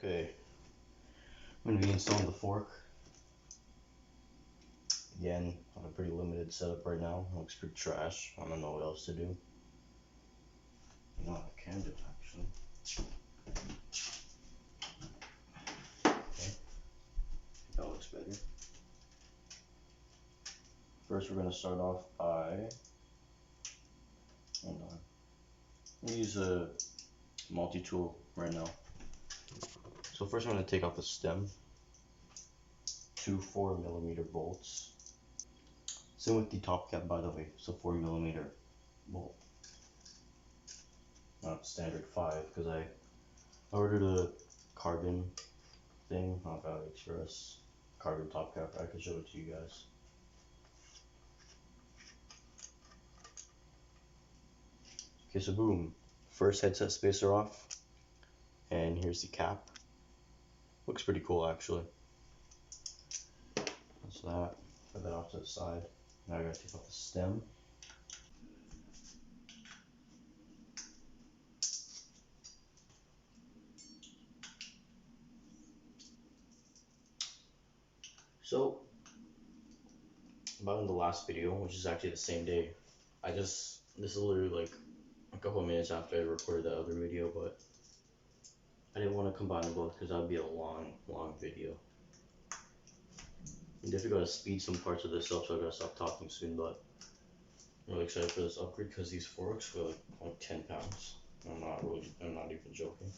Okay, I'm going to be installing the fork. Again, on a pretty limited setup right now. It looks pretty trash. I don't know what else to do. You know what I can do, actually. Okay, that looks better. First, we're going to start off by, hold on. I'm going to use a multi-tool right now. So first I'm going to take off the stem. 2 4mm bolts. Same with the top cap, by the way. It's a 4mm bolt. Not standard 5, because I ordered a carbon thing off AliExpress. Carbon top cap. I can show it to you guys. Okay, so boom. First headset spacer off. And here's the cap. Looks pretty cool, actually. That's that. Put that off to the side. Now I gotta take off the stem. So, about in the last video, which is actually the same day, this is literally like a couple of minutes after I recorded that other video, but I didn't want to combine them both because that would be a long video. I'm definitely going to speed some parts of this up, so I gotta stop talking soon, but I'm really excited for this upgrade because these forks were like 10 pounds. I'm not even joking.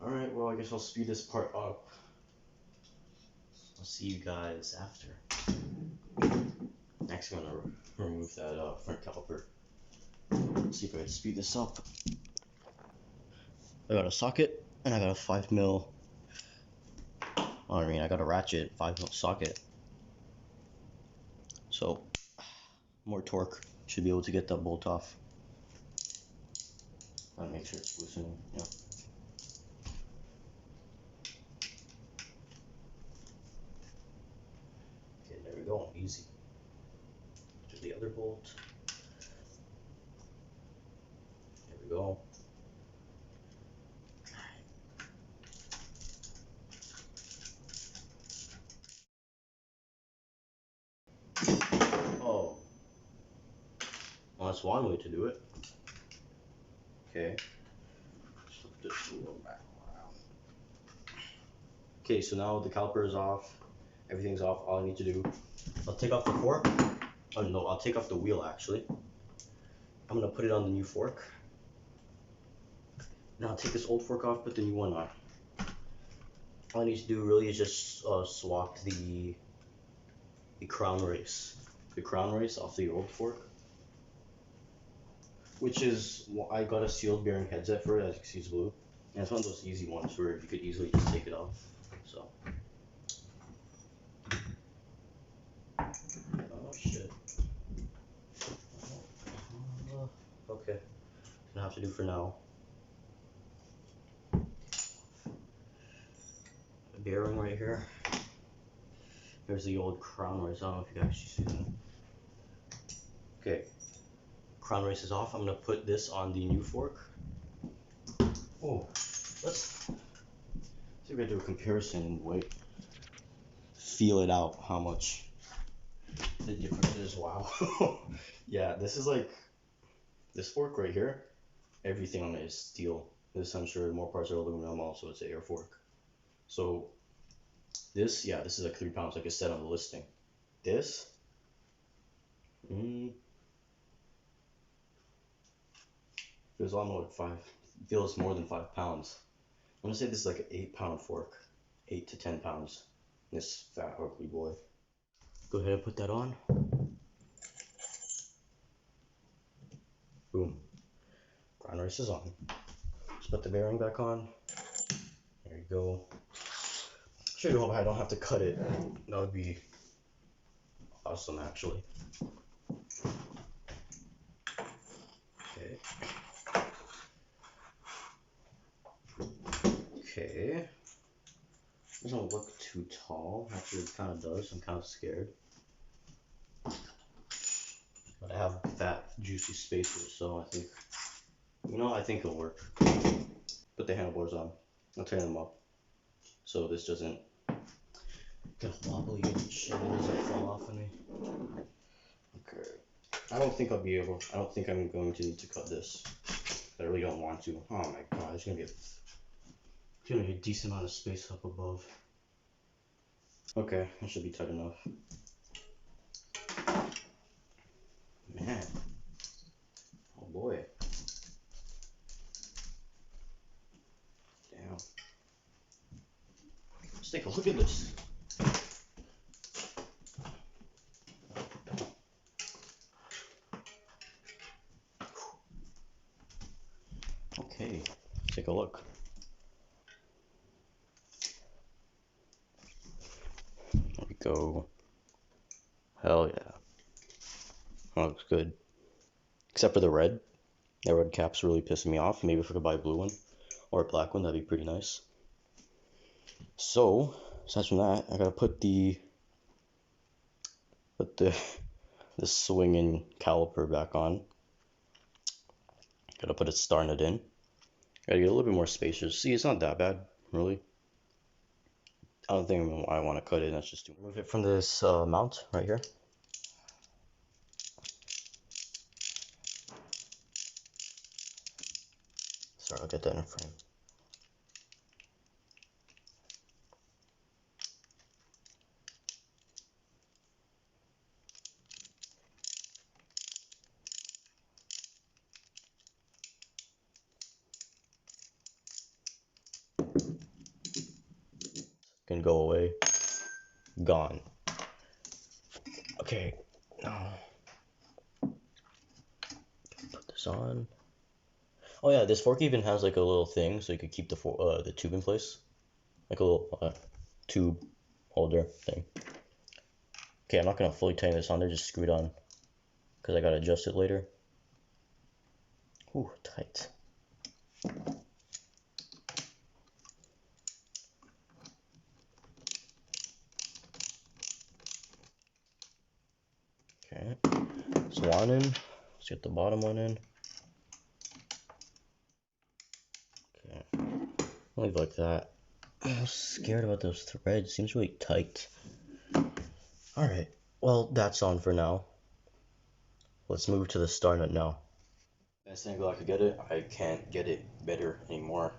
Alright, well, I guess I'll speed this part up. I'll see you guys after. Next, I'm gonna remove that front caliper. Let's see if I can speed this up. I got a socket and I got a 5mm. I got a ratchet 5mm socket. So, more torque. Should be able to get that bolt off. Gotta make sure it's loosening. Yeah. Okay, there we go. Easy. To the other bolt. There we go. Oh. Well, that's one way to do it. Okay. Flip this a little back around. Okay, so now the caliper is off. Everything's off. All I need to do, I'll take off the fork. Oh no, I'll take off the wheel actually. I'm gonna put it on the new fork. Now I'll take this old fork off, put the new one on. All I need to do really is just swap the crown race off the old fork, which is, I got a sealed bearing headset for it, as you can see it's blue, and it's one of those easy ones where you could easily just take it off. So, oh shit. Okay, gonna have to do for now. Bearing right here. There's the old crown race. I don't know if you guys see that. Okay, crown race is off. I'm gonna put this on the new fork. Oh, let's see if I do a comparison and wait. Feel it out how much the difference is. Wow. Yeah, this is like this fork right here. Everything on it is steel. This, I'm sure, more parts are aluminum. Also, it's an air fork. So this, yeah, this is like 3 pounds, like it said on the listing. This, feels almost like feels more than 5 pounds. I'm gonna say this is like an 8-pound fork, 8 to 10 pounds. This fat ugly boy. Go ahead and put that on. Boom. Ground race is on. Just put the bearing back on. There you go. Sure hope I don't have to cut it. That would be awesome, actually. Okay. Okay. Doesn't look too tall. Actually, it kind of does. I'm kind of scared. But I have fat, juicy spacers, so I think, I think it'll work. Put the handlebars on. I'll turn them up, so this doesn't get wobbly and shit doesn't fall off of me. Okay. I don't think I'm going to need to cut this. I really don't want to. Oh my god, there's gonna be a decent amount of space up above. Okay, that should be tight enough. Man. Oh boy. Damn. Let's take a look at this. Okay, take a look. There we go. Hell yeah. That looks good. Except for the red. That red cap's really pissing me off. Maybe if I could buy a blue one or a black one, that'd be pretty nice. So, aside from that, I gotta put the swinging caliper back on. Gotta put it starting it in. Gotta get a little bit more spacers. See, it's not that bad, really. I don't think I want to cut it. That's just too. Remove it from this mount right here. Sorry, I'll get that in frame. Can go away. Gone. Okay, now put this on. Oh yeah, this fork even has like a little thing so you could keep the tube in place, like a little tube holder thing. Okay, I'm not gonna fully tighten this on there, just screw it on, because I gotta adjust it later. Ooh, tight. Okay, so one in. Let's get the bottom one in. Okay, leave like that. I'm scared about those threads. Seems really tight. Alright, well, that's on for now. Let's move to the star nut now. Best angle I could get it. I can't get it better anymore.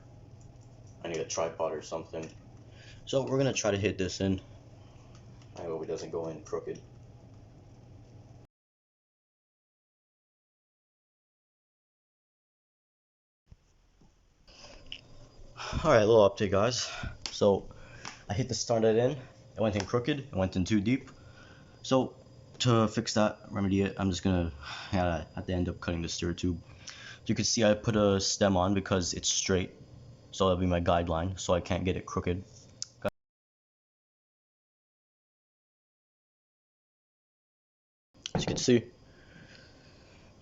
I need a tripod or something. So we're gonna try to hit this in. I hope it doesn't go in crooked. Alright, little update, guys. So I hit the star nut in. It went in crooked. It went in too deep. So to fix that, remedy it, I'm just gonna have to end up cutting the steer tube. You can see I put a stem on because it's straight, so that'll be my guideline, so I can't get it crooked. As you can see,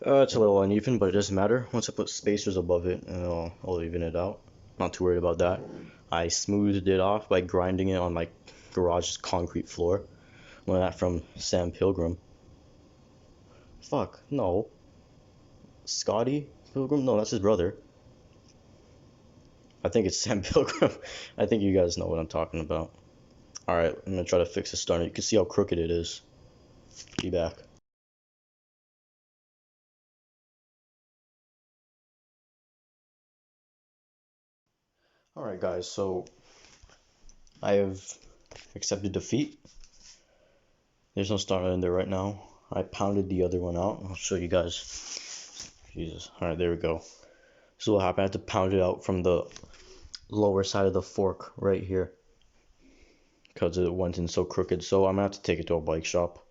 it's a little uneven, but it doesn't matter. Once I put spacers above it, I'll even it out. Not too worried about that. I smoothed it off by grinding it on my garage's concrete floor. Learned that from Sam Pilgrim. Fuck, no. Scotty Pilgrim? No, that's his brother. I think it's Sam Pilgrim. I think you guys know what I'm talking about. Alright, I'm gonna try to fix the starter. You can see how crooked it is. Be back. Alright guys, so I have accepted defeat. There's no starter in there right now. I pounded the other one out. I'll show you guys. Jesus. Alright, there we go. So what happened, I had to pound it out from the lower side of the fork right here, because it went in so crooked. So I'm gonna have to take it to a bike shop.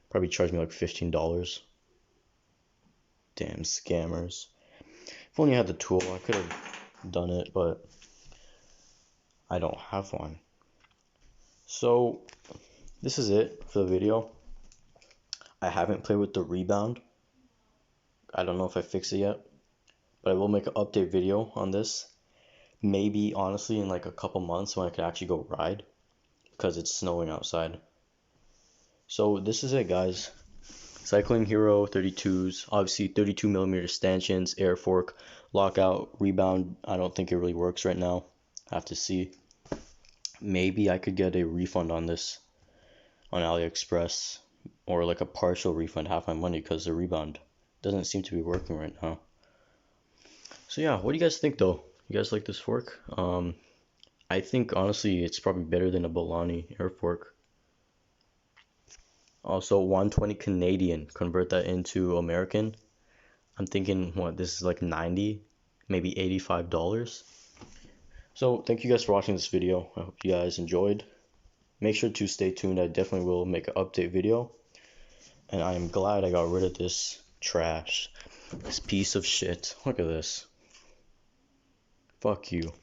Probably charge me like $15. Damn scammers. If only I had the tool, I could have done it, but I don't have one. So this is it for the video. I haven't played with the rebound. I don't know if I fixed it yet, but I will make an update video on this. Maybe honestly in like a couple months when I could actually go ride, because it's snowing outside. So this is it, guys. Cycling Hero 32s, obviously 32mm stanchions, air fork, lockout, rebound. I don't think it really works right now. I have to see. Maybe I could get a refund on this on AliExpress, or like a partial refund, half my money, because the rebound doesn't seem to be working right now. So yeah, what do you guys think though? You guys like this fork? I think honestly it's probably better than a Bolani air fork. Also 120 Canadian, convert that into American. I'm thinking what this is like 90, maybe $85. So thank you guys for watching this video. I hope you guys enjoyed. Make sure to stay tuned. I definitely will make an update video. And I am glad I got rid of this trash. This piece of shit. Look at this. Fuck you.